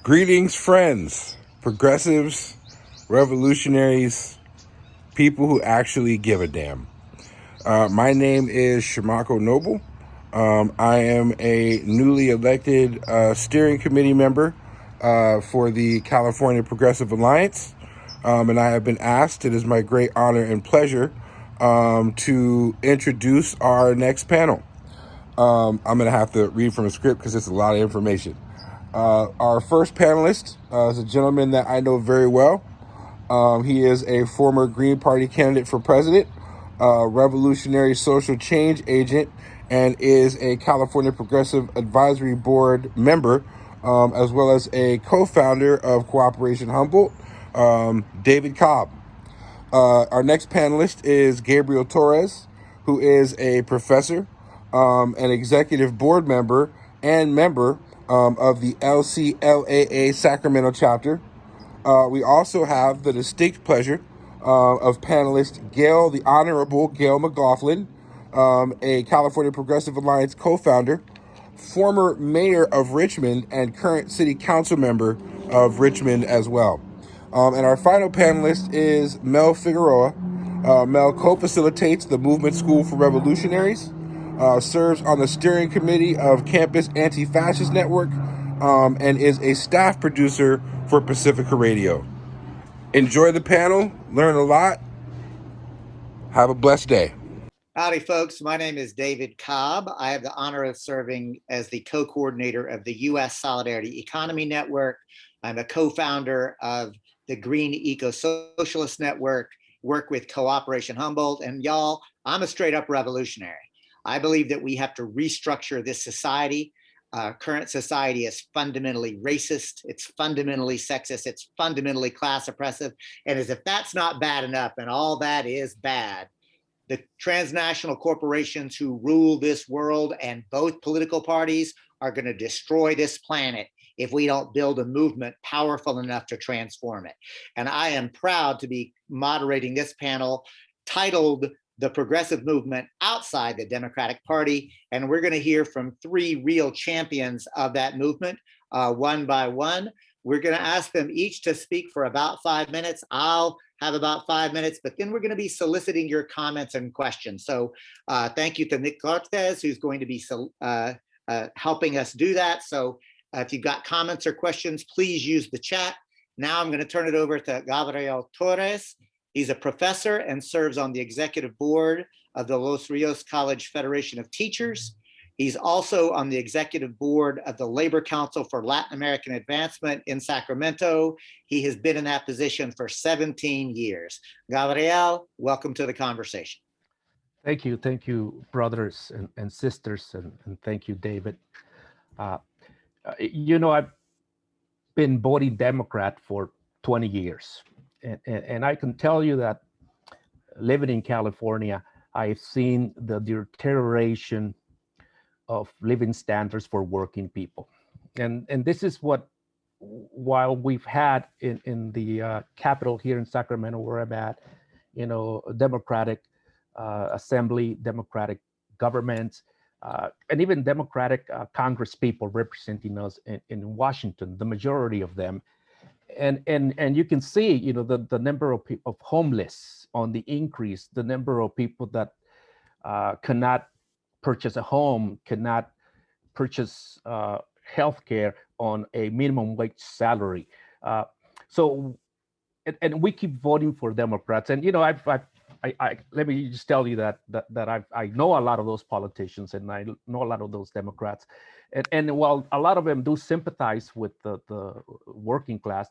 Greetings, friends, progressives, revolutionaries, people who actually give a damn. My name is Shamako Noble. I am a newly elected steering committee member for the California Progressive Alliance, and I have been asked, it is my great honor and pleasure, to introduce our next panel. I'm going to have to read from a script because it's a lot of information. Our first panelist is a gentleman that I know very well. He is a former Green Party candidate for president, revolutionary social change agent, and is a California Progressive Advisory Board member, as well as a co-founder of Cooperation Humboldt, David Cobb. Our next panelist is Gabriel Torres, who is a professor, an executive board member, and member of the LCLAA Sacramento chapter. We also have the distinct pleasure of panelist the Honorable Gayle McLaughlin, a California Progressive Alliance co-founder, former mayor of Richmond, and current city council member of Richmond as well. And our final panelist is Meleiza Figueroa. Mel co-facilitates the Movement School for Revolutionaries, serves on the steering committee of Campus Anti-Fascist Network, and is a staff producer for Pacifica Radio. Enjoy the panel, learn a lot. Have a blessed day. Howdy, folks. My name is David Cobb. I have the honor of serving as the co-coordinator of the U.S. Solidarity Economy Network. I'm a co-founder of the Green Eco-Socialist Network, work with Cooperation Humboldt, and y'all, I'm a straight up revolutionary. I believe that we have to restructure this society. Current society is fundamentally racist, it's fundamentally sexist, it's fundamentally class oppressive, and as if that's not bad enough, and all that is bad, the transnational corporations who rule this world and both political parties are going to destroy this planet if we don't build a movement powerful enough to transform it. And I am proud to be moderating this panel titled The Progressive Movement Outside the Democratic Party. And we're going to hear from three real champions of that movement, one by one. We're going to ask them each to speak for about 5 minutes. I'll have about 5 minutes, but then we're going to be soliciting your comments and questions. So thank you to Nick Cortez, who's going to be helping us do that. So if you've got comments or questions, please use the chat. Now I'm going to turn it over to Gabriel Torres. He's a professor and serves on the executive board of the Los Rios College Federation of Teachers. He's also on the executive board of the Labor Council for Latin American Advancement in Sacramento. He has been in that position for 17 years. Gabriel, welcome to the conversation. Thank you, brothers and sisters, and thank you, David. I've been voting Democrat for 20 years. And I can tell you that living in California, I've seen the deterioration of living standards for working people. And this is what, while we've had in the capital here in Sacramento, where I'm at, Democratic assembly, Democratic governments, and even Democratic Congress people representing us in Washington, the majority of them. And you can see, the number of people of homeless on the increase, the number of people that cannot purchase a home, cannot purchase healthcare on a minimum wage salary. So we keep voting for Democrats. And I let me just tell you that I know a lot of those politicians, and I know a lot of those Democrats. And while a lot of them do sympathize with the working class,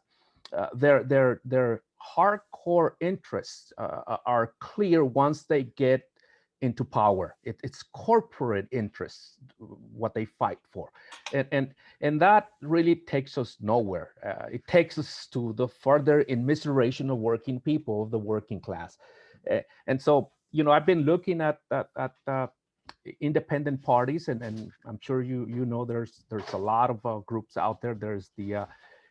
their hardcore interests are clear once they get into power. It's corporate interests what they fight for, and that really takes us nowhere. It takes us to the further immiseration of working people, of the working class. And so, I've been looking at independent parties, and I'm sure there's a lot of groups out there. There's the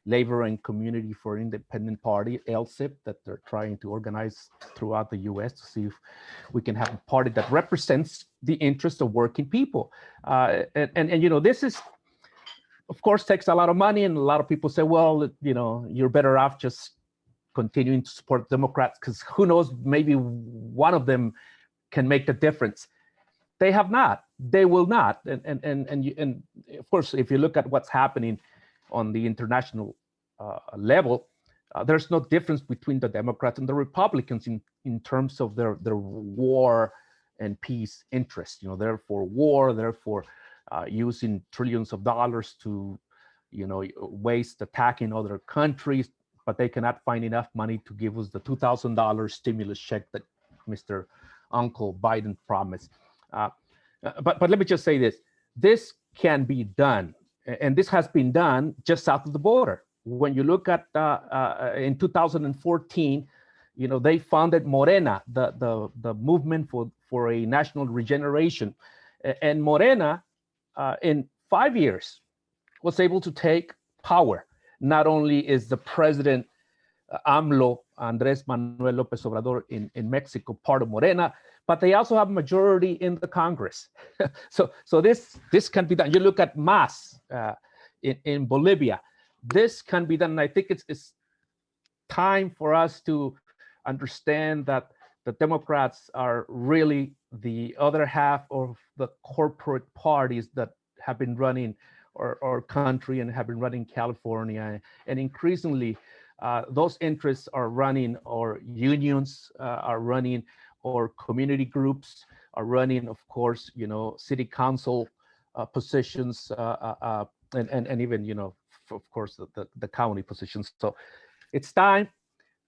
Labor and Community for Independent Party, LSIP, that they're trying to organize throughout the U.S. to see if we can have a party that represents the interests of working people. And this is of course, takes a lot of money, and a lot of people say, well, you know, you're better off just continuing to support Democrats because who knows, maybe one of them can make the difference. They have not. They will not. And of course, if you look at what's happening on the international level, there's no difference between the Democrats and the Republicans in terms of their war and peace interests. You know, they're for war, they're for using trillions of dollars to, you know, waste attacking other countries, but they cannot find enough money to give us the $2,000 stimulus check that Mr. Uncle Biden promised. But let me just say this: this can be done, and this has been done just south of the border. When you look at in 2014, you know, they founded Morena, the movement for a national regeneration, and Morena in 5 years was able to take power. Not only is the president AMLO, Andrés Manuel López Obrador in Mexico, part of Morena, but they also have a majority in the Congress. so this can be done. You look at MAS in Bolivia. This can be done. And I think it's time for us to understand that the Democrats are really the other half of the corporate parties that have been running our country and have been running California. And increasingly, those interests are running our unions, are running our community groups, are running, of course, you know, city council positions, and even, you know, of course, the county positions. So it's time.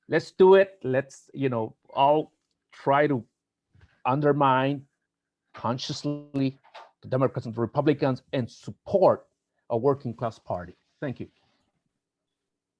Let's do it. Let's, you know, all try to undermine consciously the Democrats and the Republicans and support a working class party. Thank you.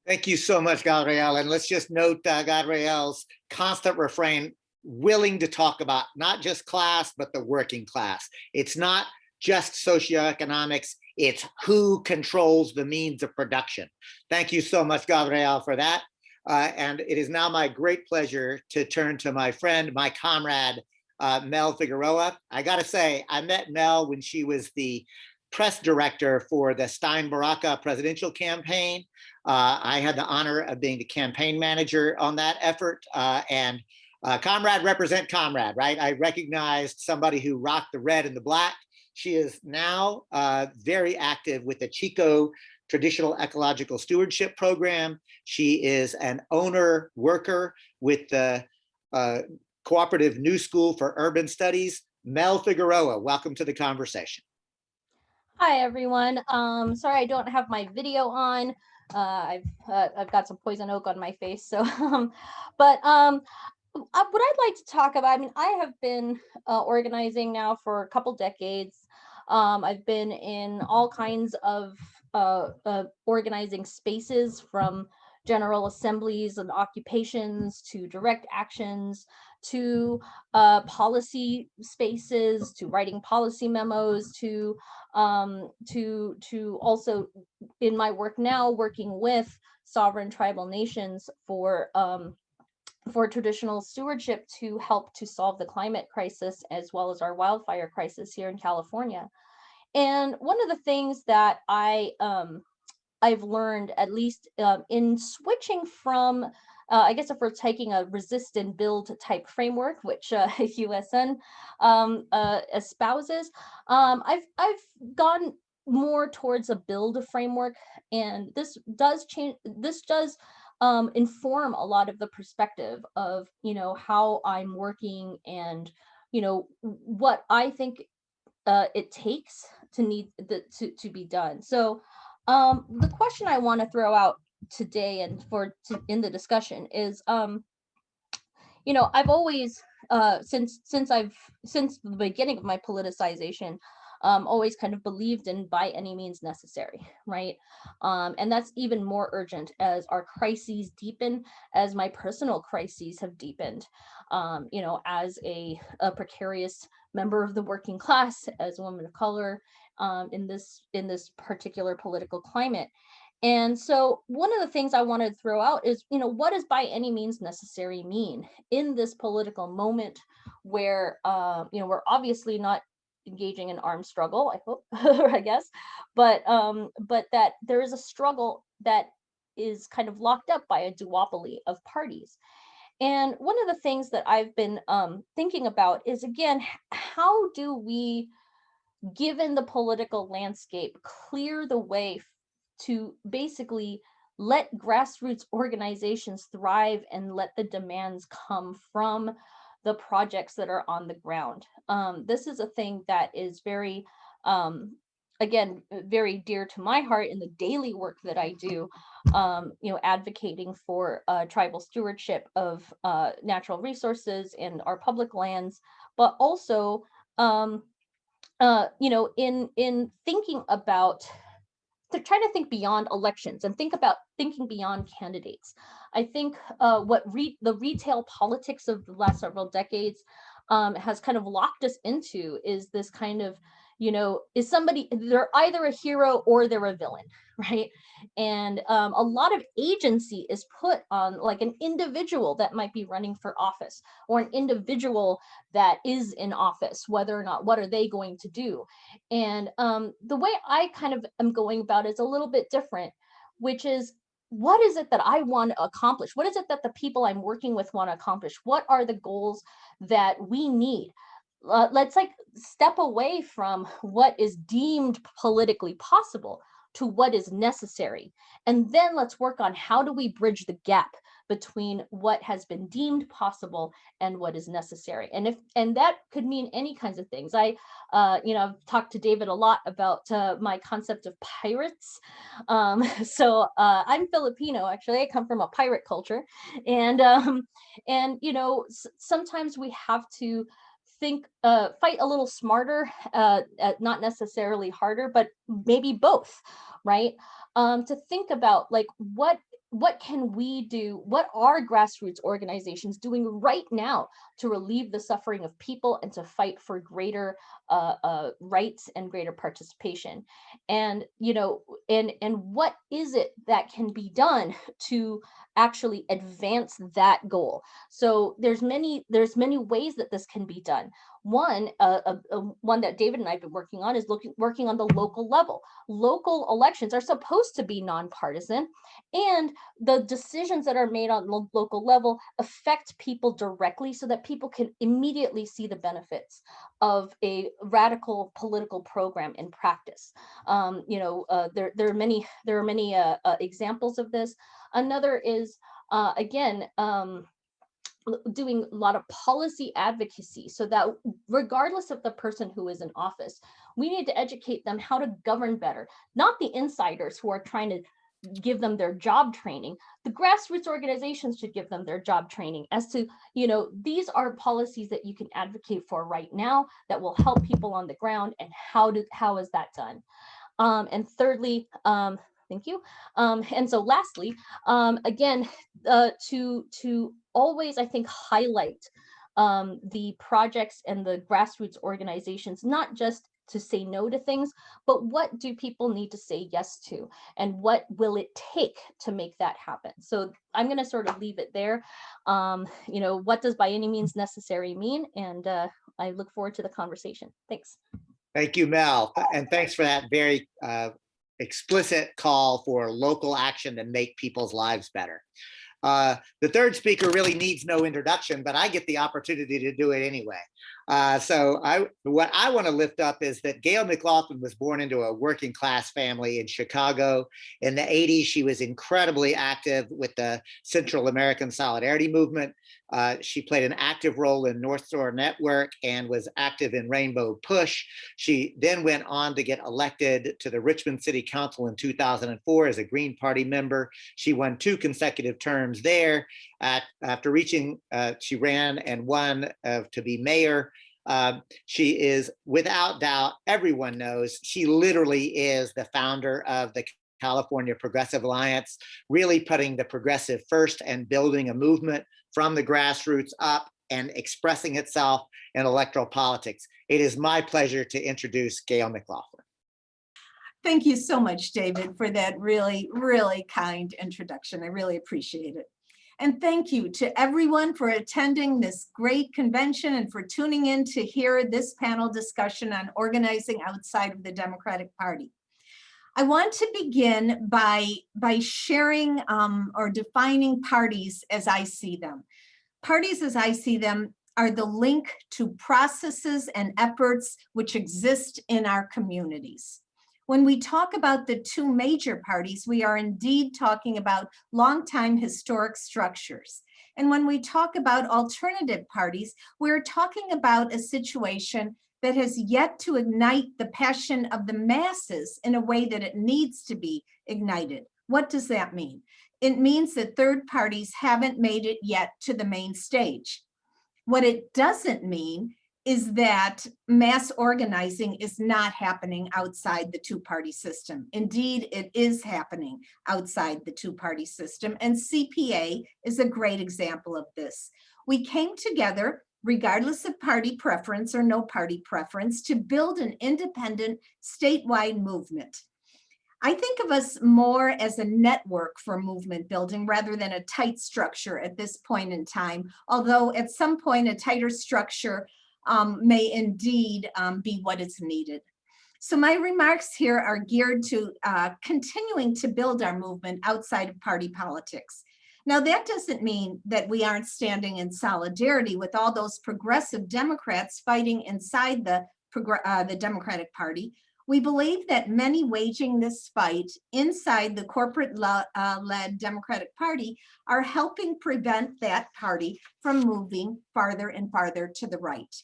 Thank you so much, Gabriel. And let's just note Gabriel's constant refrain, willing to talk about not just class, but the working class. It's not just socioeconomics, it's who controls the means of production. Thank you so much, Gabriel, for that. And it is now my great pleasure to turn to my friend, my comrade, Meleiza Figueroa. I gotta say, I met Mel when she was the press director for the Stein Baraka presidential campaign. I had the honor of being the campaign manager on that effort. And comrade represent comrade, right? I recognized somebody who rocked the red and the black. She is now very active with the Chico Traditional Ecological Stewardship Program. She is an owner worker with the Cooperative New School for Urban Studies. Meleiza Figueroa, welcome to the conversation. Hi, everyone. Sorry I don't have my video on. I've got some poison oak on my face. So, what I'd like to talk about, I mean, I have been organizing now for a couple decades. I've been in all kinds of organizing spaces, from general assemblies and occupations to direct actions to policy spaces, to writing policy memos, to also in my work now working with sovereign tribal nations for traditional stewardship to help to solve the climate crisis as well as our wildfire crisis here in California. And one of the things that I've learned, at least in switching from, I guess if we're taking a resist and build type framework, which USN espouses, I've gone more towards a build framework, and this does change. This does inform a lot of the perspective of, you know, how I'm working and, you know, what I think it takes to to be done. So the question I want to throw out today and in the discussion is, you know, I've always since the beginning of my politicization, always kind of believed in by any means necessary, right? And that's even more urgent as our crises deepen, as my personal crises have deepened, you know, as a precarious member of the working class, as a woman of color, in this particular political climate. And so one of the things I wanted to throw out is, you know, what does by any means necessary mean in this political moment where, you know, we're obviously not engaging in armed struggle, I hope, I guess, but that there is a struggle that is kind of locked up by a duopoly of parties. And one of the things that I've been thinking about is, again, how do we, given the political landscape, clear the way to basically let grassroots organizations thrive and let the demands come from the projects that are on the ground. This is a thing that is very, again, very dear to my heart in the daily work that I do, advocating for tribal stewardship of natural resources and our public lands, but also, in thinking about, to try to think beyond elections and thinking beyond candidates. I think what the retail politics of the last several decades has kind of locked us into is this kind of, is somebody, they're either a hero or they're a villain, right? And a lot of agency is put on like an individual that might be running for office, or an individual that is in office, whether or not, what are they going to do? And the way I kind of am going about it is a little bit different, which is, what is it that I want to accomplish? What is it that the people I'm working with want to accomplish? What are the goals that we need? Let's like step away from what is deemed politically possible to what is necessary. And then let's work on how do we bridge the gap between what has been deemed possible and what is necessary. And that could mean any kinds of things. I've talked to David a lot about my concept of pirates. So I'm Filipino, actually. I come from a pirate culture. And sometimes we have to fight a little smarter, not necessarily harder, but maybe both, right? To think about like, what can we do? What are grassroots organizations doing right now to relieve the suffering of people and to fight for greater rights and greater participation? And, and what is it that can be done to actually advance that goal? So there's many ways that this can be done. One that David and I have been working on is working on the local level. Local elections are supposed to be nonpartisan, and the decisions that are made on the local level affect people directly, so that people can immediately see the benefits of a radical political program in practice. There are many examples of this. Another is doing a lot of policy advocacy, so that regardless of the person who is in office, we need to educate them how to govern better, not the insiders who are trying to give them their job training. The grassroots organizations should give them their job training as to, these are policies that you can advocate for right now that will help people on the ground, and how is that done? And thirdly, thank you. And so lastly, to always, I think, highlight the projects and the grassroots organizations, not just to say no to things, but what do people need to say yes to, and what will it take to make that happen? So I'm going to sort of leave it there. What does by any means necessary mean? And I look forward to the conversation. Thanks. Thank you, Mel. And thanks for that very explicit call for local action to make people's lives better. The third speaker really needs no introduction, but I get the opportunity to do it anyway. What I want to lift up is that Gayle McLaughlin was born into a working class family in Chicago. In the 80s, she was incredibly active with the Central American Solidarity Movement. She played an active role in North Shore Network and was active in Rainbow Push. She then went on to get elected to the Richmond City Council in 2004 as a Green Party member. She won 2 consecutive terms there. After she ran and won to be mayor. She is, without doubt, everyone knows, she literally is the founder of the California Progressive Alliance, really putting the progressive first and building a movement from the grassroots up and expressing itself in electoral politics. It is my pleasure to introduce Gayle McLaughlin. Thank you so much, David, for that really, really kind introduction. I really appreciate it. And thank you to everyone for attending this great convention and for tuning in to hear this panel discussion on organizing outside of the Democratic Party. I want to begin by sharing or defining parties as I see them. Parties as I see them are the link to processes and efforts which exist in our communities. When we talk about the two major parties, we are indeed talking about longtime historic structures. And when we talk about alternative parties, we're talking about a situation that has yet to ignite the passion of the masses in a way that it needs to be ignited. What does that mean? It means that third parties haven't made it yet to the main stage. What it doesn't mean is that mass organizing is not happening outside the two-party system. Indeed, it is happening outside the two-party system, and CPA is a great example of this. We came together, regardless of party preference or no party preference, to build an independent statewide movement. I think of us more as a network for movement building rather than a tight structure at this point in time, although at some point a tighter structure may indeed be what is needed. So my remarks here are geared to continuing to build our movement outside of party politics. Now, that doesn't mean that we aren't standing in solidarity with all those progressive Democrats fighting inside the Democratic Party. We believe that many waging this fight inside the corporate-led Democratic Party are helping prevent that party from moving farther and farther to the right.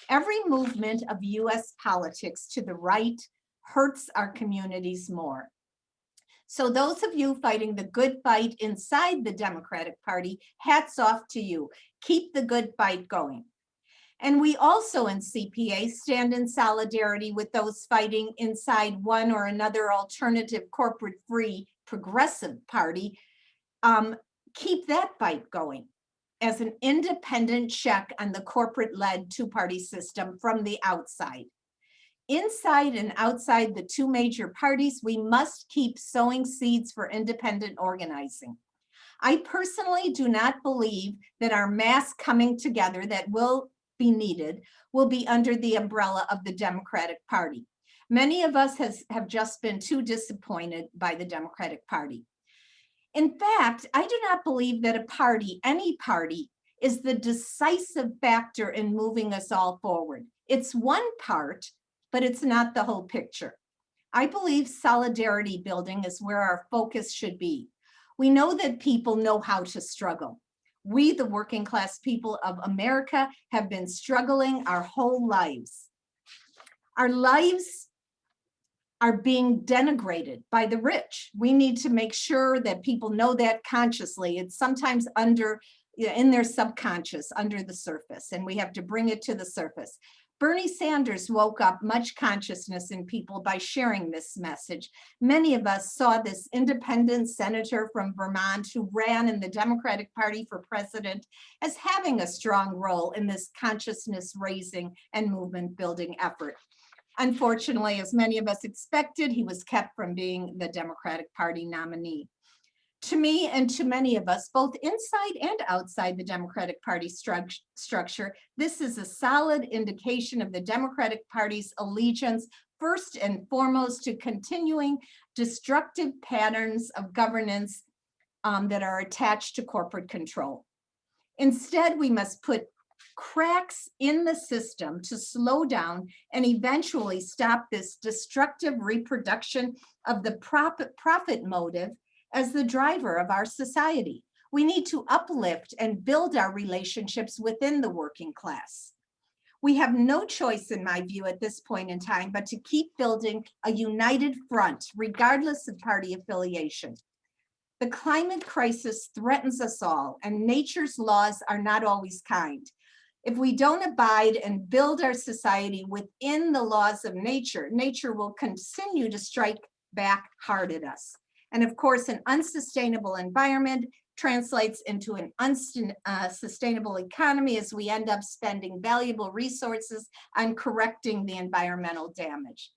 Every movement of US politics to the right hurts our communities more. So those of you fighting the good fight inside the Democratic Party, hats off to you. Keep the good fight going. And we also in CPA stand in solidarity with those fighting inside one or another alternative corporate-free progressive party. Keep that fight going as an independent check on the corporate-led two-party system from the outside. Inside and outside the two major parties, we must keep sowing seeds for independent organizing. I personally do not believe that our mass coming together that will be needed will be under the umbrella of the Democratic Party. Many of us have just been too disappointed by the Democratic Party. In fact, I do not believe that a party, any party, is the decisive factor in moving us all forward. It's one part, but it's not the whole picture. I believe solidarity building is where our focus should be. We know that people know how to struggle. We, the working class people of America, have been struggling our whole lives. Our lives are being denigrated by the rich. We need to make sure that people know that consciously. It's sometimes in their subconscious, under the surface, and we have to bring it to the surface. Bernie Sanders woke up much consciousness in people by sharing this message. Many of us saw this independent senator from Vermont who ran in the Democratic Party for president as having a strong role in this consciousness raising and movement building effort. Unfortunately, as many of us expected, he was kept from being the Democratic Party nominee. To me and to many of us, both inside and outside the Democratic Party structure, this is a solid indication of the Democratic Party's allegiance, first and foremost, to continuing destructive patterns of governance that are attached to corporate control. Instead, we must put cracks in the system to slow down and eventually stop this destructive reproduction of the profit motive as the driver of our society. We need to uplift and build our relationships within the working class. We have no choice, in my view, at this point in time, but to keep building a united front, regardless of party affiliation. The climate crisis threatens us all, and nature's laws are not always kind. If we don't abide and build our society within the laws of nature, nature will continue to strike back hard at us. And of course, an unsustainable environment translates into an unsustainable economy as we end up spending valuable resources on correcting the environmental damage.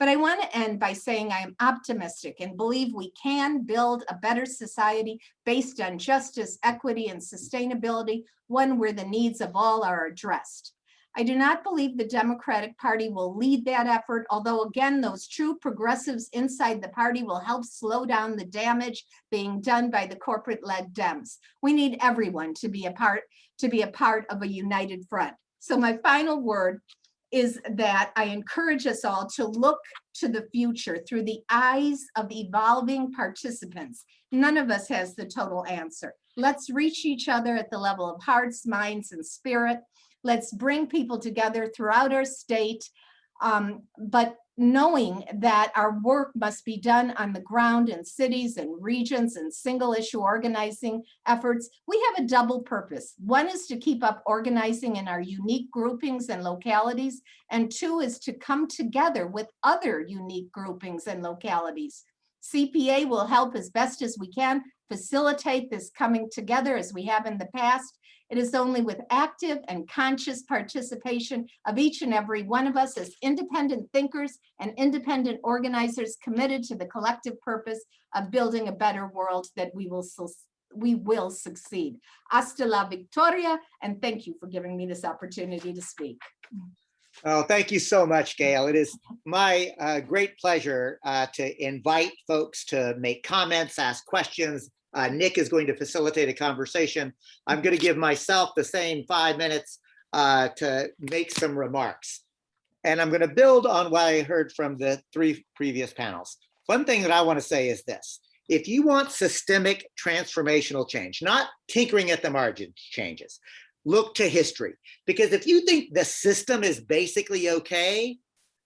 But I want to end by saying I am optimistic and believe we can build a better society based on justice, equity, and sustainability, one where the needs of all are addressed. I do not believe the Democratic Party will lead that effort, although again, those true progressives inside the party will help slow down the damage being done by the corporate-led Dems. We need everyone to be a part of a united front. So my final word is that I encourage us all to look to the future through the eyes of evolving participants. None of us has the total answer. Let's reach each other at the level of hearts, minds, and spirit. Let's bring people together throughout our state, but knowing that our work must be done on the ground in cities and regions and single issue organizing efforts. We have a double purpose. One is to keep up organizing in our unique groupings and localities, and two is to come together with other unique groupings and localities. CPA will help as best as we can facilitate this coming together as we have in the past. It is only with active and conscious participation of each and every one of us as independent thinkers and independent organizers committed to the collective purpose of building a better world that we will succeed. Hasta la victoria, and thank you for giving me this opportunity to speak. Oh, thank you so much, Gayle. It is my great pleasure to invite folks to make comments, ask questions. Nick is going to facilitate a conversation. I'm going to give myself the same 5 minutes to make some remarks. And I'm going to build on what I heard from the 3 previous panels. One thing that I want to say is this. If you want systemic transformational change, not tinkering at the margins changes, look to history. Because if you think the system is basically okay,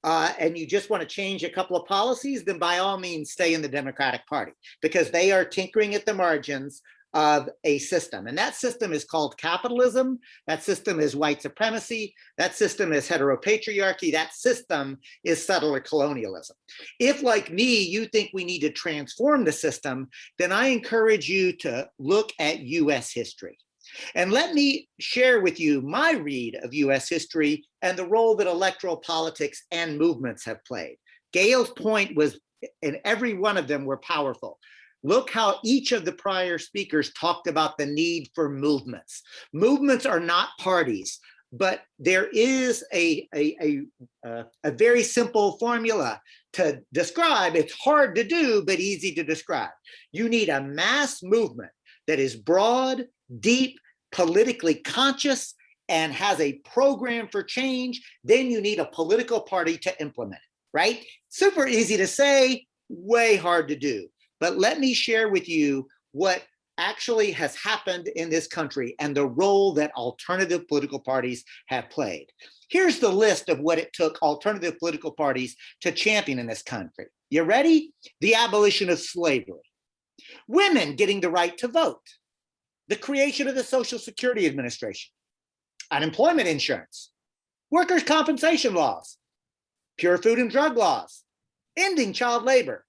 and you just want to change a couple of policies, then by all means stay in the Democratic Party, because they are tinkering at the margins of a system. And that system is called capitalism. That system is white supremacy. That system is heteropatriarchy. That system is settler colonialism. If, like me, you think we need to transform the system, then I encourage you to look at US history. And let me share with you my read of US history and the role that electoral politics and movements have played. Gayle's point was, and every one of them were powerful. Look how each of the prior speakers talked about the need for movements. Movements are not parties, but there is a very simple formula to describe. It's hard to do, but easy to describe. You need a mass movement that is broad, deep, politically conscious, and has a program for change. Then you need a political party to implement it, right? Super easy to say, way hard to do. But let me share with you what actually has happened in this country and the role that alternative political parties have played. Here's the list of what it took alternative political parties to champion in this country. You ready? The abolition of slavery, women getting the right to vote, the creation of the Social Security Administration, unemployment insurance, workers' compensation laws, pure food and drug laws, ending child labor,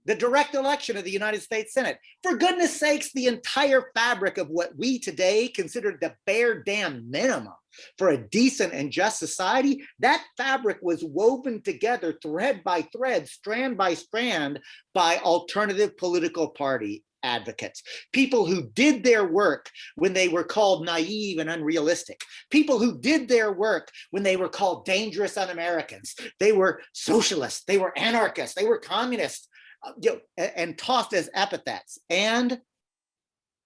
the direct election of the United States Senate. For goodness sakes, the entire fabric of what we today consider the bare damn minimum for a decent and just society, that fabric was woven together thread by thread, strand by strand, by alternative political party advocates, people who did their work when they were called naive and unrealistic, people who did their work when they were called dangerous un-Americans. They were socialists, they were anarchists, they were communists, and tossed as epithets, and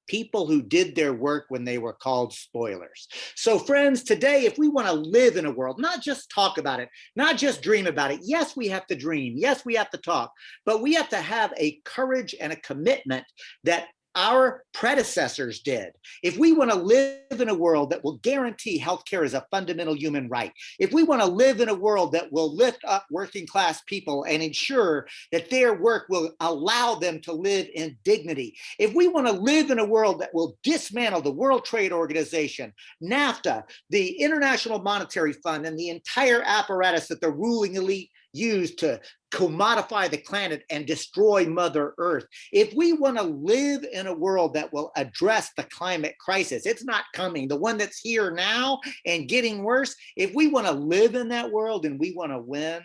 people who did their work when they were called spoilers. So friends, today, if we want to live in a world, not just talk about it, not just dream about it, yes, we have to dream, yes, we have to talk, but we have to have a courage and a commitment that our predecessors did. If we want to live in a world that will guarantee healthcare as a fundamental human right, if we want to live in a world that will lift up working class people and ensure that their work will allow them to live in dignity, if we want to live in a world that will dismantle the World Trade Organization, NAFTA, the International Monetary Fund, and the entire apparatus that the ruling elite used to commodify the planet and destroy Mother Earth. If we want to live in a world that will address the climate crisis, it's not coming, the one that's here now and getting worse. If we want to live in that world and we want to win,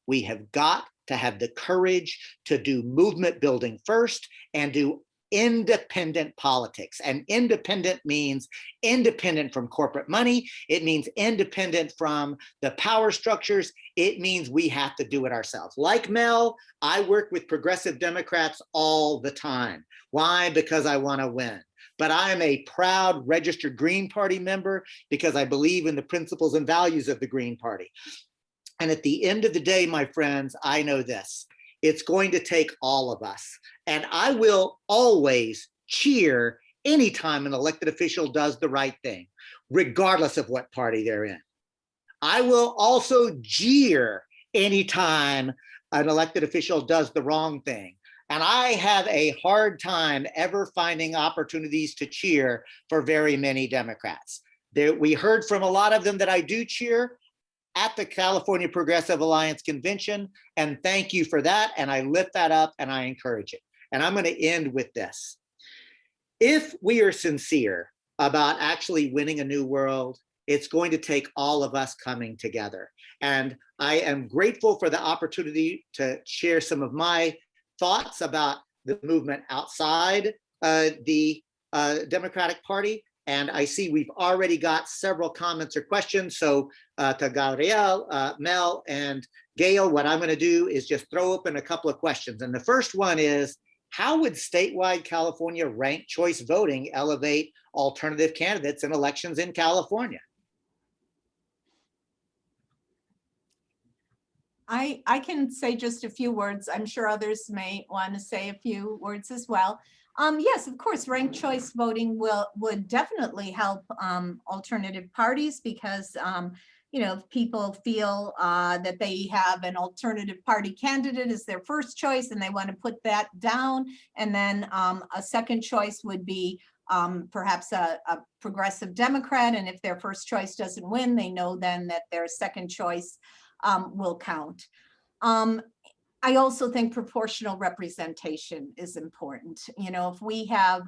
We have got to have the courage to do movement building first and do independent politics. And independent means independent from corporate money. It means independent from the power structures. It means we have to do it ourselves. Like Mel, I work with progressive Democrats all the time. Why? Because I want to win. But I am a proud registered Green Party member because I believe in the principles and values of the Green Party. And at the end of the day, my friends, I know this. It's going to take all of us. And I will always cheer anytime an elected official does the right thing, regardless of what party they're in. I will also jeer anytime an elected official does the wrong thing. And I have a hard time ever finding opportunities to cheer for very many Democrats. We heard from a lot of them that I do cheer at the California Progressive Alliance Convention, and thank you for that. And I lift that up and I encourage it. And I'm going to end with this. If we are sincere about actually winning a new world, it's going to take all of us coming together. And I am grateful for the opportunity to share some of my thoughts about the movement outside the Democratic Party. And I see we've already got several comments or questions. So to Gabriel, Mel, and Gayle, what I'm going to do is just throw open a couple of questions. And the first one is, how would statewide California ranked choice voting elevate alternative candidates in elections in California? I can say just a few words. I'm sure others may want to say a few words as well. Yes, of course, ranked choice voting would definitely help alternative parties because you know, if people feel that they have an alternative party candidate as their first choice and they want to put that down, and then a second choice would be perhaps a progressive Democrat, and if their first choice doesn't win, they know then that their second choice will count. I also think proportional representation is important. You know, if we have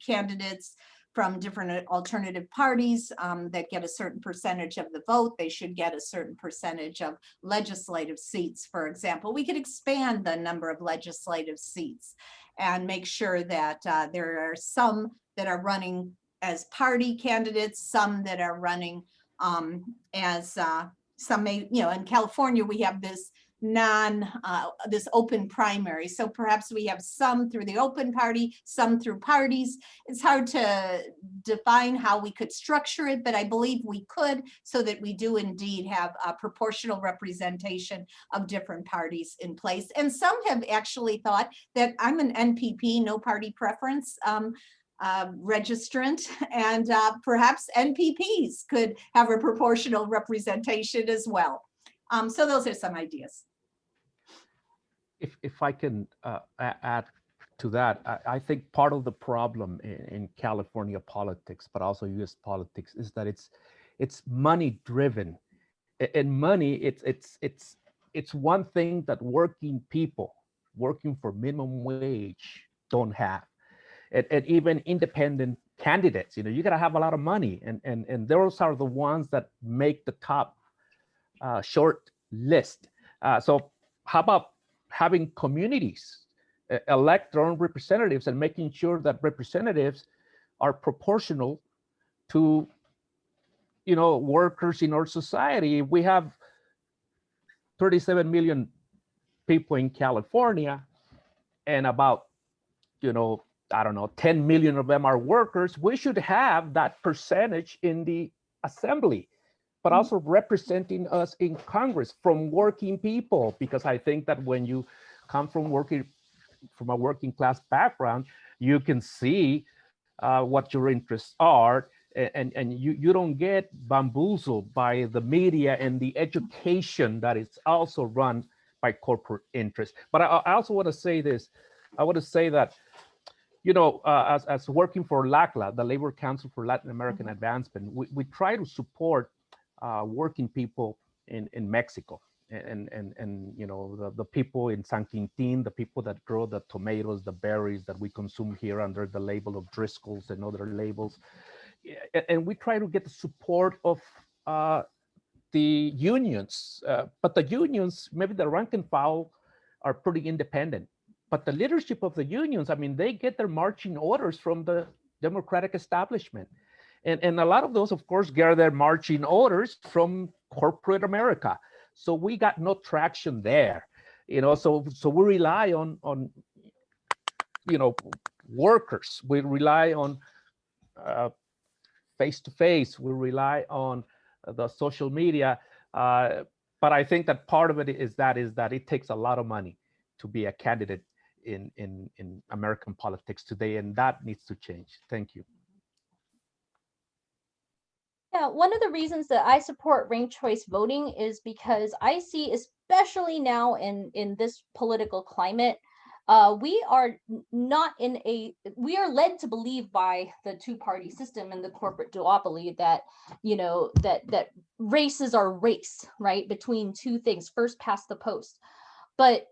candidates from different alternative parties that get a certain percentage of the vote, they should get a certain percentage of legislative seats, for example. We could expand the number of legislative seats and make sure that there are some that are running as party candidates, some that are running as some may, you know, in California, we have this this open primary. So perhaps we have some through the open party, some through parties. It's hard to define how we could structure it, but I believe we could, so that we do indeed have a proportional representation of different parties in place. And some have actually thought that I'm an NPP, no party preference, registrant, and perhaps NPPs could have a proportional representation as well. So those are some ideas. If I can add to that, I think part of the problem in California politics, but also U.S. politics, is that it's money driven, and money it's one thing that working people working for minimum wage don't have, and even independent candidates. You know, you got to have a lot of money, and those are the ones that make the top short list. So how about having communities elect their own representatives and making sure that representatives are proportional to, you know, workers in our society? We have 37 million people in California, and about, you know, I don't know, 10 million of them are workers. We should have that percentage in the assembly, but also representing us in Congress from working people, because I think that when you come from a working class background, you can see what your interests are, and you don't get bamboozled by the media and the education that is also run by corporate interests. But I also want to say this. I want to say that, you know, as working for LACLA, the Labor Council for Latin American Advancement, we try to support working people in Mexico, and you know, the people in San Quintin, the people that grow the tomatoes, the berries that we consume here under the label of Driscoll's and other labels, and we try to get the support of the unions, but the unions, maybe the rank and file are pretty independent. But the leadership of the unions, I mean, they get their marching orders from the Democratic establishment. And a lot of those, of course, get their marching orders from corporate America. So we got no traction there, so we rely on workers. We rely on face-to-face. We rely on the social media. But I think that part of it is that it takes a lot of money to be a candidate in American politics today, and that needs to change. Thank you. Yeah, one of the reasons that I support ranked choice voting is because I see, especially now in this political climate, we are led to believe by the two-party system and the corporate duopoly that, that races are race, right, between two things, first past the post. But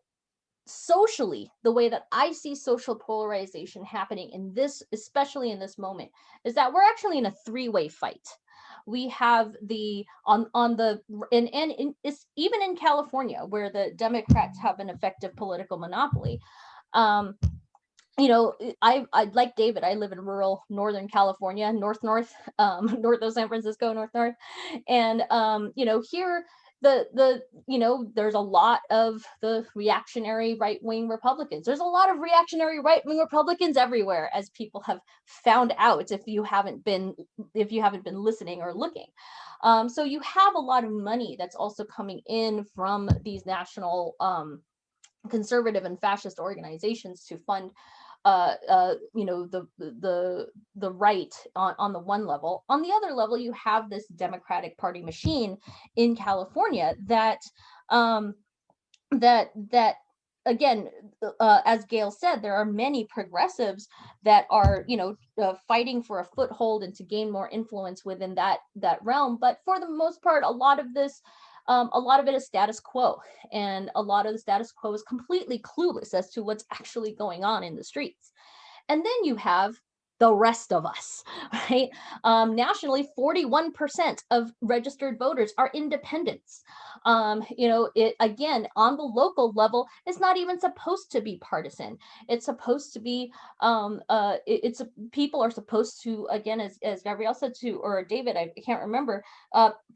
socially, the way that I see social polarization happening in this, especially in this moment, is that we're actually in a three-way fight. We have the even in California, where the Democrats have an effective political monopoly. I like David, I live in rural Northern California, north of San Francisco, north. And, here, there's a lot of the reactionary right-wing Republicans. There's a lot of reactionary right-wing Republicans everywhere, as people have found out if you haven't been listening or looking. So you have a lot of money that's also coming in from these national conservative and fascist organizations to fund the right on the one level. On the other level, you have this Democratic Party machine in California that again, as Gayle said, there are many progressives that are fighting for a foothold and to gain more influence within that realm. But for the most part, a lot of it is status quo, and a lot of the status quo is completely clueless as to what's actually going on in the streets. And then you have the rest of us, right? Nationally, 41% of registered voters are independents. It, again, on the local level, is not even supposed to be partisan. It's supposed to be, people are supposed to, again, as Gabriel said to, or David, I can't remember,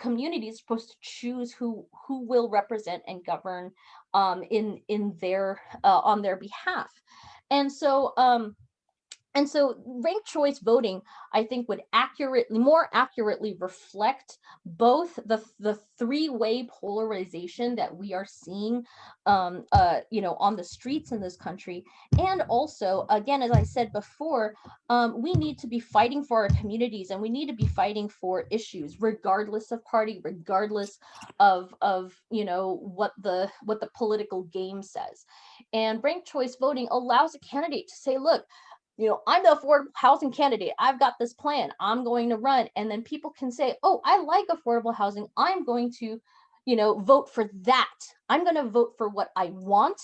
communities are supposed to choose who will represent and govern in their on their behalf. And so ranked choice voting, I think, would more accurately reflect both the three-way polarization that we are seeing, on the streets in this country, and also, again, as I said before, we need to be fighting for our communities, and we need to be fighting for issues, regardless of party, regardless of what the political game says. And ranked choice voting allows a candidate to say, look, I'm the affordable housing candidate. I've got this plan. I'm going to run. And then people can say, oh, I like affordable housing. I'm going to, vote for that. I'm going to vote for what I want,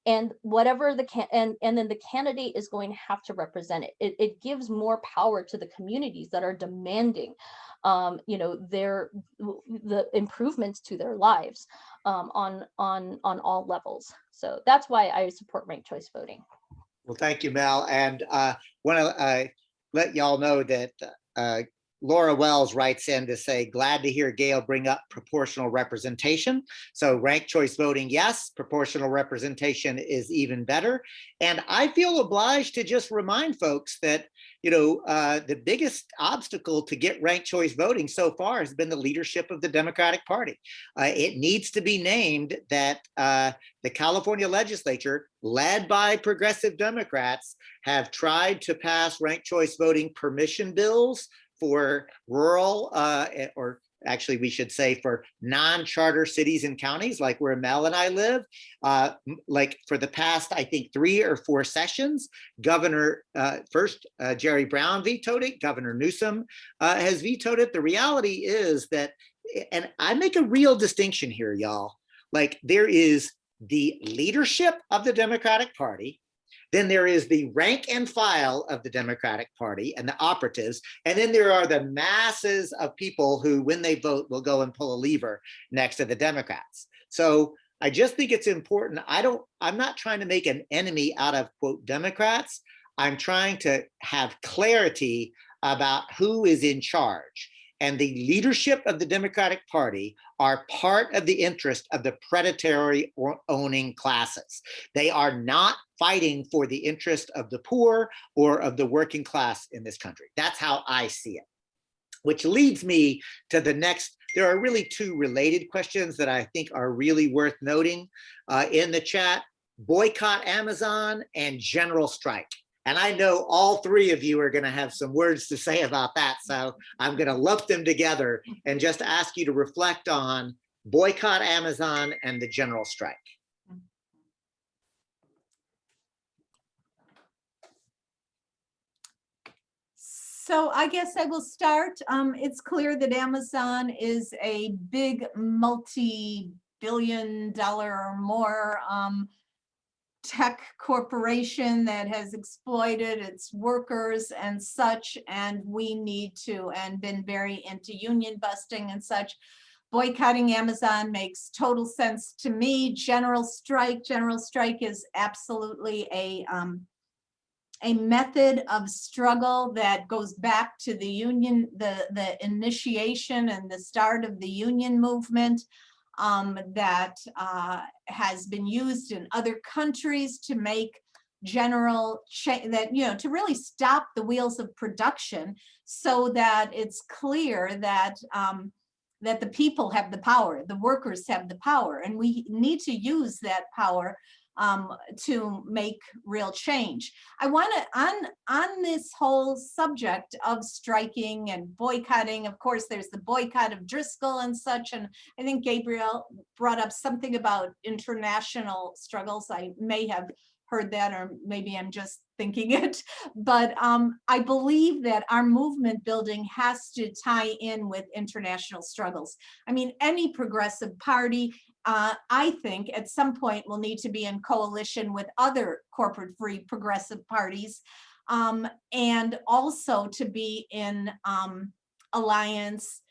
and whatever and then the candidate is going to have to represent it. It gives more power to the communities that are demanding, the improvements to their lives, on all levels. So that's why I support ranked choice voting. Well, thank you, Mel. And want to let y'all know that Laura Wells writes in to say, glad to hear Gayle bring up proportional representation. So ranked choice voting, yes. Proportional representation is even better. And I feel obliged to just remind folks that, the biggest obstacle to get ranked choice voting so far has been the leadership of the Democratic Party. It needs to be named that the California legislature, led by progressive Democrats, have tried to pass ranked choice voting permission bills for rural, or actually we should say for non-charter cities and counties, like where Mel and I live. Like for the past, I think, 3 or 4 sessions, Governor, Jerry Brown vetoed it, Governor Newsom has vetoed it. The reality is that, and I make a real distinction here, y'all, like there is the leadership of the Democratic Party, Then there is the rank and file of the Democratic Party and the operatives. And then there are the masses of people who, when they vote, will go and pull a lever next to the Democrats. So I just think it's important. I'm not trying to make an enemy out of, quote, Democrats. I'm trying to have clarity about who is in charge. And the leadership of the Democratic Party are part of the interest of the predatory or owning classes. They are not fighting for the interest of the poor or of the working class in this country. That's how I see it. Which leads me to the next. There are really two related questions that I think are really worth noting in the chat: boycott Amazon and general strike. And I know all three of you are going to have some words to say about that. So I'm going to lump them together and just ask you to reflect on boycott Amazon and the general strike. So I guess I will start. It's clear that Amazon is a big multi-billion-dollar or more tech corporation that has exploited its workers and such, and we need to, and been very into union busting and such. Boycotting Amazon makes total sense to me. General strike is absolutely a method of struggle that goes back to the union, the initiation and the start of the union movement. That has been used in other countries to make general change, that, you know, to really stop the wheels of production, so that it's clear that that the people have the power, the workers have the power, and we need to use that power to make real change. I want to, on this whole subject of striking and boycotting, of course, there's the boycott of Driscoll and such, and I think Gabriel brought up something about international struggles. I may have heard that, or maybe I'm just thinking it, but I believe that our movement building has to tie in with international struggles. I mean, any progressive party, I think at some point will need to be in coalition with other corporate free progressive parties, and also to be in alliance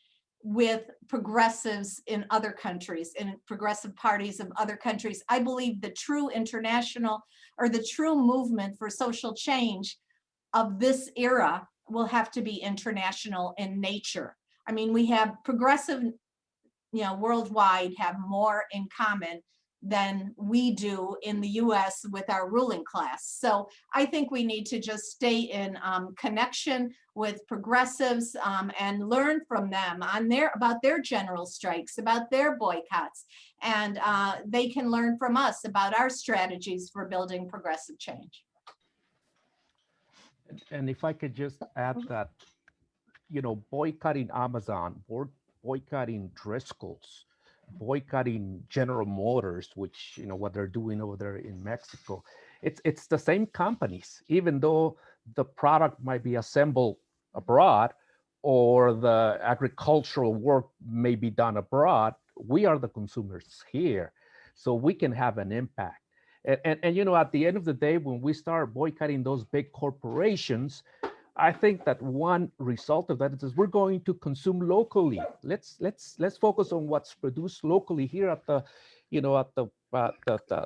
with progressives in other countries, in progressive parties of other countries. I believe the true international, or the true movement for social change of this era, will have to be international in nature. I mean, we have progressive, you know, worldwide, have more in common than we do in the US with our ruling class. So I think we need to just stay in connection with progressives and learn from them on about their general strikes, about their boycotts, and they can learn from us about our strategies for building progressive change. And if I could just add that, you know, boycotting Amazon, boycotting Driscoll's, boycotting General Motors, which, you know, what they're doing over there in Mexico, it's the same companies, even though the product might be assembled abroad or the agricultural work may be done abroad. We are the consumers here, so we can have an impact. And you know, at the end of the day, when we start boycotting those big corporations, I think that one result of that is we're going to consume locally. Let's focus on what's produced locally here at the, you know, at the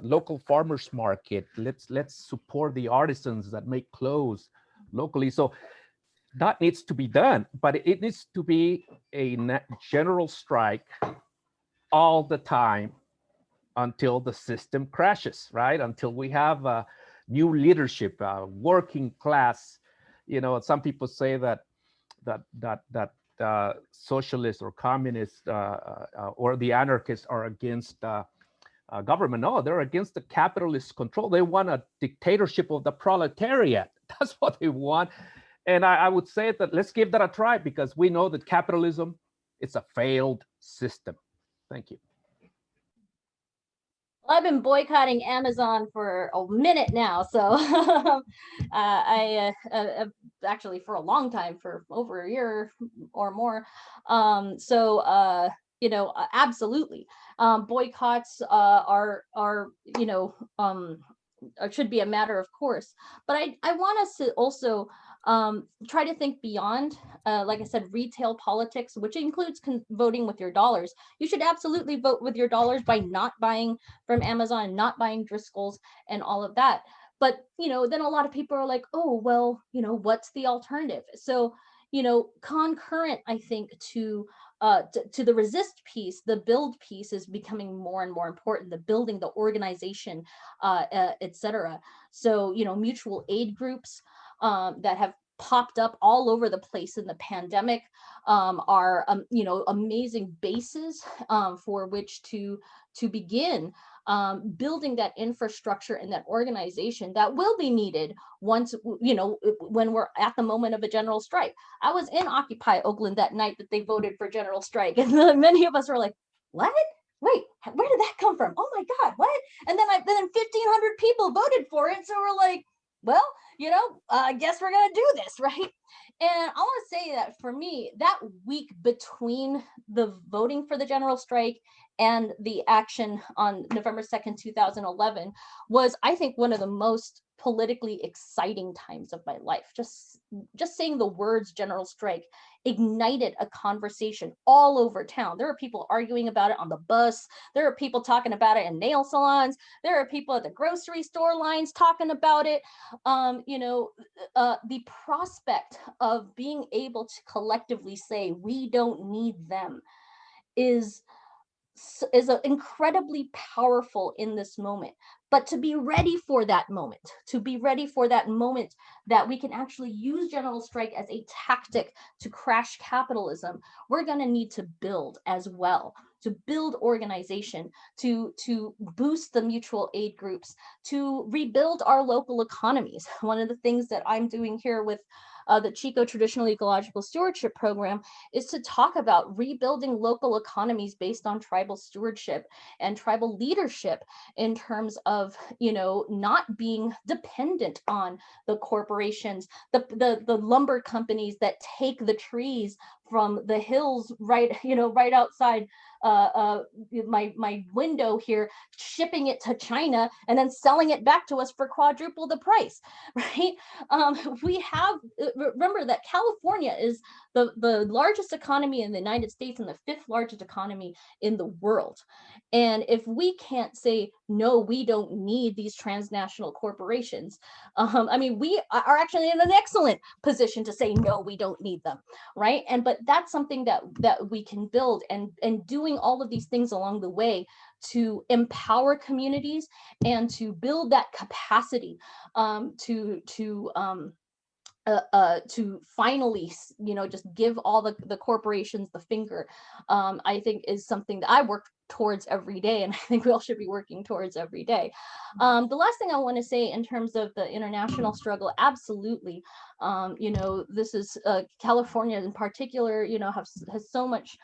local farmers market. Let's support the artisans that make clothes locally. So that needs to be done, but it needs to be a general strike all the time until the system crashes, right? Until we have a new leadership, working class. You know, some people say that socialists or communists or the anarchists are against government. No, they're against the capitalist control. They want a dictatorship of the proletariat. That's what they want. And I would say that let's give that a try, because we know that capitalism is a failed system. Thank you. I've been boycotting Amazon for a minute now, so I actually for a long time, for over a year or more. You know, absolutely, boycotts are, you know, should be a matter of course. But I want us to also try to think beyond, like I said, retail politics, which includes voting with your dollars. You should absolutely vote with your dollars by not buying from Amazon, not buying Driscoll's and all of that. But, then a lot of people are like, oh, well, what's the alternative? So, concurrent, I think, to the resist piece, the build piece is becoming more and more important, the building, the organization, et cetera. So, mutual aid groups that have popped up all over the place in the pandemic are, amazing bases for which to begin building that infrastructure and that organization that will be needed once, when we're at the moment of a general strike. I was in Occupy Oakland that night that they voted for general strike, and many of us were like, what? Wait, where did that come from? Oh my God, what? And then 1,500 people voted for it. So we're like, well, I guess we're gonna do this, right? And I want to say that for me, that week between the voting for the general strike and the action on November 2nd, 2011 was, I think, one of the most politically exciting times of my life. Just saying the words general strike ignited a conversation all over town. There are people arguing about it on the bus. There are people talking about it in nail salons. There are people at the grocery store lines talking about it. The prospect of being able to collectively say we don't need them is incredibly powerful in this moment. But to be ready for that moment, that we can actually use general strike as a tactic to crash capitalism, we're going to need to build as well, to build organization, to boost the mutual aid groups, to rebuild our local economies. One of the things that I'm doing here with the Chico Traditional Ecological Stewardship Program is to talk about rebuilding local economies based on tribal stewardship and tribal leadership in terms of, not being dependent on the corporations, the lumber companies that take the trees from the hills right outside my window here, shipping it to China and then selling it back to us for quadruple the price, right? We have, remember that California is the largest economy in the United States and the 5th largest economy in the world. And if we can't say, no, we don't need these transnational corporations, we are actually in an excellent position to say, no, we don't need them, right? But that's something that we can build, and doing all of these things along the way to empower communities and to build that capacity to finally, just give all the corporations the finger, I think is something that I work towards every day, and I think we all should be working towards every day. The last thing I want to say in terms of the international struggle, absolutely, this is California in particular, has so much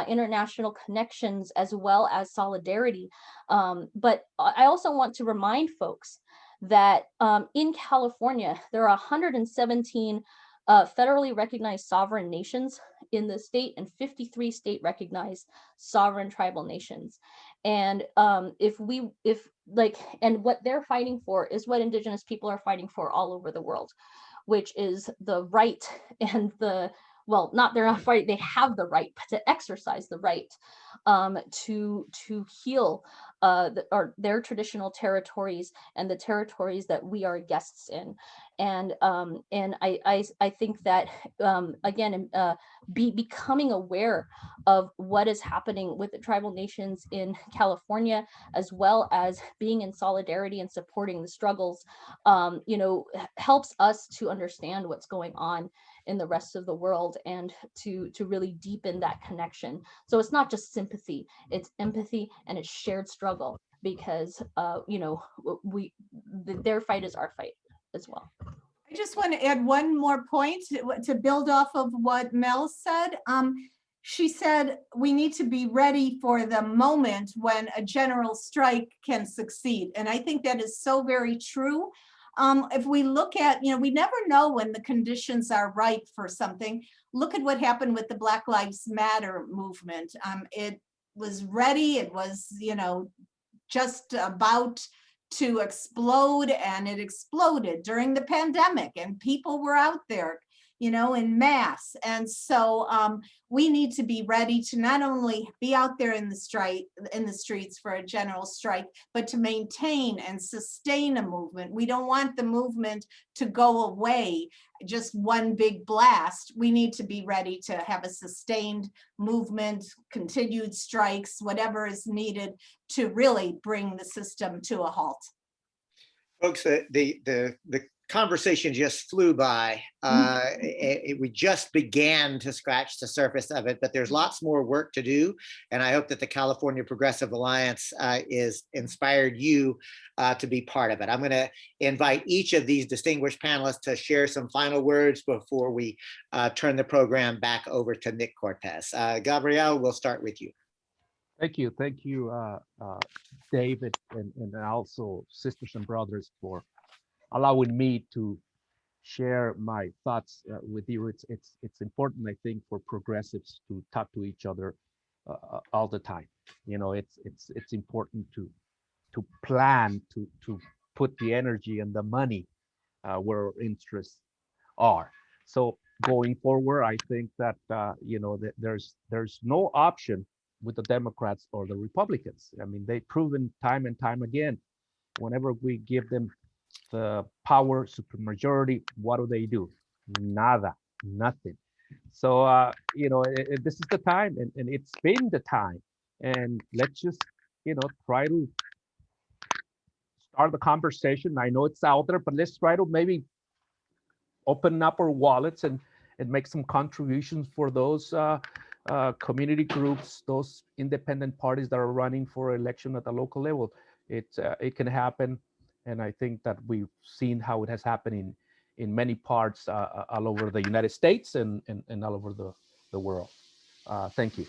international connections as well as solidarity. But I also want to remind folks that in California, there are 117 federally recognized sovereign nations in the state and 53 state recognized sovereign tribal nations. And and what they're fighting for is what Indigenous people are fighting for all over the world, which is the right and they're not fighting, they have the right to exercise the right to heal their traditional territories and the territories that we are guests in. And I think that again, becoming aware of what is happening with the tribal nations in California, as well as being in solidarity and supporting the struggles, helps us to understand what's going on in the rest of the world, and to really deepen that connection. So it's not just sympathy, it's empathy, and it's shared struggle, because their fight is our fight as well. I just want to add one more point to build off of what Mel said. She said we need to be ready for the moment when a general strike can succeed. And I think that is so very true. If we look at, we never know when the conditions are right for something. Look at what happened with the Black Lives Matter movement. It was ready. It was, just about to explode, and it exploded during the pandemic, and people were out there, you know, in mass. And so we need to be ready to not only be out there in the streets for a general strike, but to maintain and sustain a movement. We don't want the movement to go away, just one big blast. We need to be ready to have a sustained movement, continued strikes, whatever is needed to really bring the system to a halt. Folks, the conversation just flew by. We just began to scratch the surface of it, but there's lots more work to do. And I hope that the California Progressive Alliance is inspired you to be part of it. I'm going to invite each of these distinguished panelists to share some final words before we turn the program back over to Nick Cortez. Gabriel, we'll start with you. Thank you, David, and also sisters and brothers for allowing me to share my thoughts with you. It's important, I think, for progressives to talk to each other all the time. You know, it's important to plan, to put the energy and the money where our interests are. So going forward, I think that you know, that there's no option with the Democrats or the Republicans. I mean, they've proven time and time again, whenever we give them the power, supermajority, what do? Nada, nothing. So, you know, this is the time, and it's been the time. And let's just, you know, try to start the conversation. I know it's out there, but let's try to maybe open up our wallets and make some contributions for those community groups, those independent parties that are running for election at the local level. It can happen, and I think that we've seen how it has happened in many parts all over the United States and all over the world. Thank you.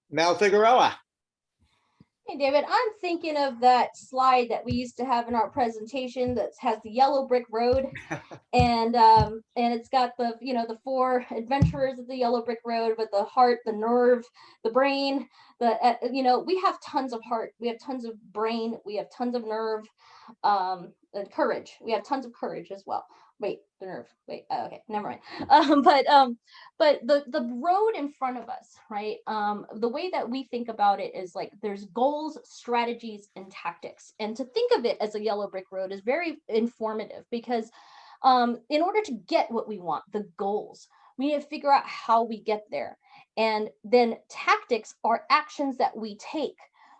Mel Figueroa. Hey, David, I'm thinking of that slide that we used to have in our presentation that has the yellow brick road, and it's got the, you know, the 4 adventurers of the yellow brick road with the heart, the nerve, the brain, you know, we have tons of heart, we have tons of brain, we have tons of nerve, and courage. We have tons of courage as well. Wait, the nerve. Wait, okay, never mind. But the road in front of us, right? The way that we think about it is like there's goals, strategies, and tactics. And to think of it as a yellow brick road is very informative, because in order to get what we want, the goals, we need to figure out how we get there. And then tactics are actions that we take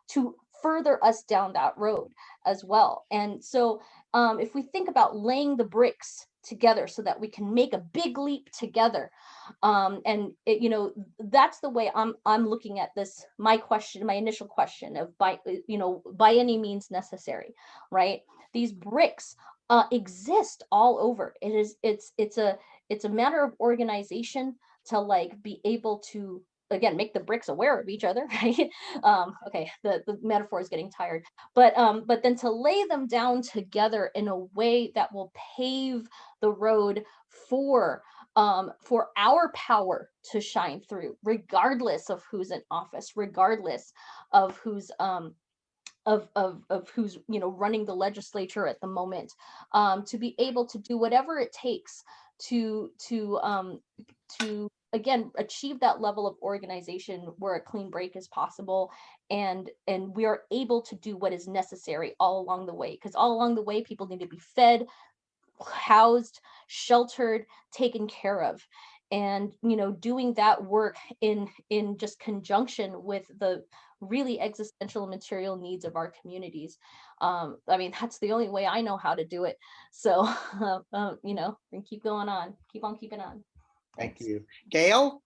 to further us down that road as well. And so if we think about laying the bricks together so that we can make a big leap together, and it, you know, that's the way I'm looking at this. My initial question of by any means necessary, right? These bricks exist all over. It's a matter of organization to like be able to, again, make the bricks aware of each other, right? Okay, the metaphor is getting tired, but then to lay them down together in a way that will pave the road for our power to shine through, regardless of who's in office, regardless of who's who's, you know, running the legislature at the moment, to be able to do whatever it takes to again achieve that level of organization where a clean break is possible, and we are able to do what is necessary all along the way, because all along the way people need to be fed, housed, sheltered, taken care of. And, you know, doing that work in just conjunction with the really existential material needs of our communities. I mean, that's the only way I know how to do it. So, you know, and keep going on, keep on keeping on. Thank you. Gayle?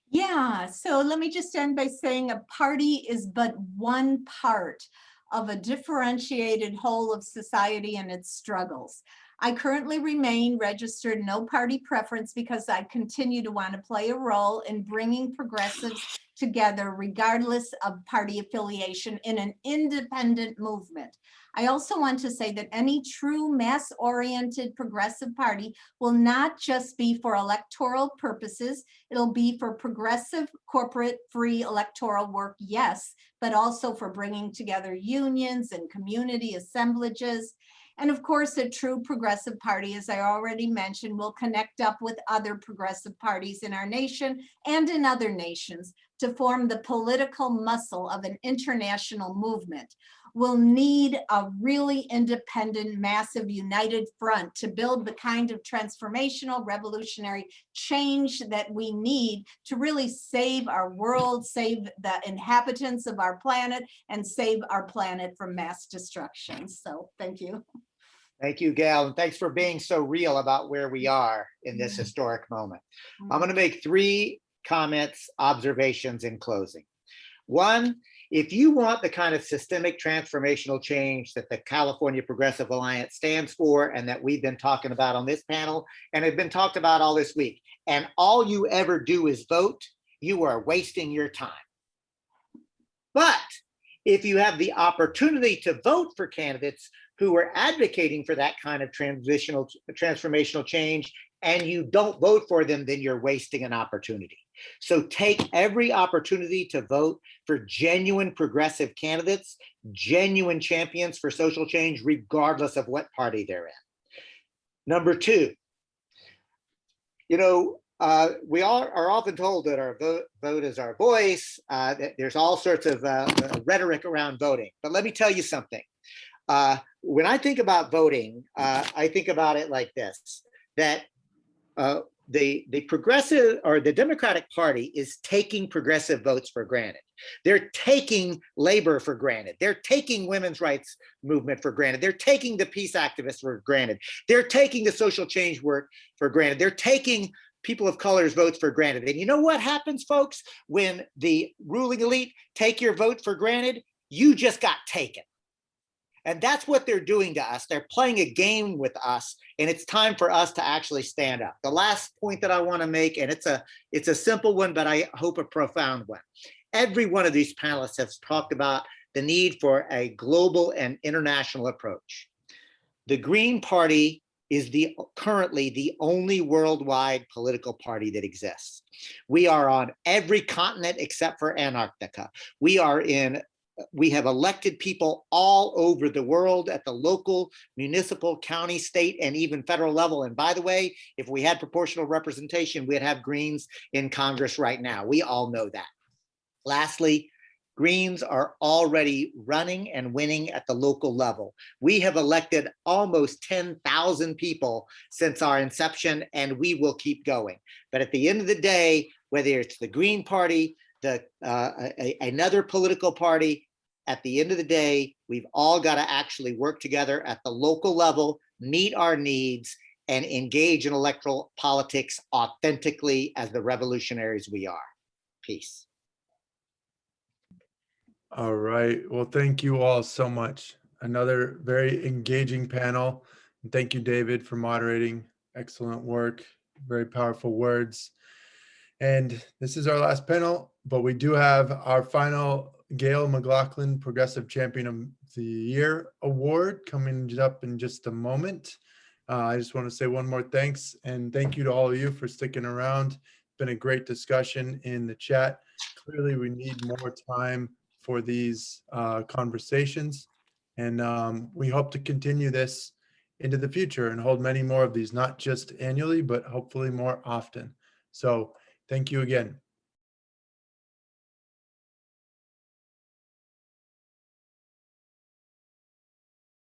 Yeah, so let me just end by saying a party is but one part of a differentiated whole of society and its struggles. I currently remain registered no party preference because I continue to want to play a role in bringing progressives together regardless of party affiliation in an independent movement. I also want to say that any true mass-oriented progressive party will not just be for electoral purposes, it'll be for progressive corporate free electoral work, yes, but also for bringing together unions and community assemblages. And of course, a true progressive party, as I already mentioned, will connect up with other progressive parties in our nation and in other nations to form the political muscle of an international movement. We'll need a really independent, massive, united front to build the kind of transformational, revolutionary change that we need to really save our world, save the inhabitants of our planet, and save our planet from mass destruction. So thank you. Thank you, Gail, and thanks for being so real about where we are in this historic moment. I'm going to make 3 comments, observations in closing. One, if you want the kind of systemic transformational change that the California Progressive Alliance stands for and that we've been talking about on this panel and have been talked about all this week, and all you ever do is vote, you are wasting your time. But if you have the opportunity to vote for candidates who are advocating for that kind of transformational change, and you don't vote for them, then you're wasting an opportunity. So take every opportunity to vote for genuine progressive candidates, genuine champions for social change, regardless of what party they're in. Number 2, we all are often told that our vote is our voice, that there's all sorts of rhetoric around voting. But let me tell you something. When I think about voting, I think about it like this, that the progressive or the Democratic Party is taking progressive votes for granted. They're taking labor for granted. They're taking women's rights movement for granted. They're taking the peace activists for granted. They're taking the social change work for granted. They're taking people of color's votes for granted. And you know what happens, folks? When the ruling elite take your vote for granted, you just got taken. And that's what they're doing to us. They're playing a game with us, and it's time for us to actually stand up. The last point that I want to make, and it's a simple one, but I hope a profound one. Every one of these panelists has talked about the need for a global and international approach. The Green Party is currently the only worldwide political party that exists. We are on every continent except for Antarctica. We have elected people all over the world at the local, municipal, county, state, and even federal level. And by the way, if we had proportional representation, we'd have Greens in Congress right now. We all know that. Lastly, Greens are already running and winning at the local level. We have elected almost 10,000 people since our inception, and we will keep going. But at the end of the day, whether it's the Green Party, another political party, at the end of the day, we've all got to actually work together at the local level, meet our needs, and engage in electoral politics authentically as the revolutionaries we are. Peace. All right. Well, thank you all so much. Another very engaging panel. And thank you, David, for moderating. Excellent work. Very powerful words. And this is our last panel, but we do have our final Gayle McLaughlin Progressive Champion of the Year Award coming up in just a moment. I just want to say one more thanks, and thank you to all of you for sticking around. It's been a great discussion in the chat. Clearly, we need more time for these conversations, and we hope to continue this into the future and hold many more of these, not just annually, but hopefully more often. So thank you again.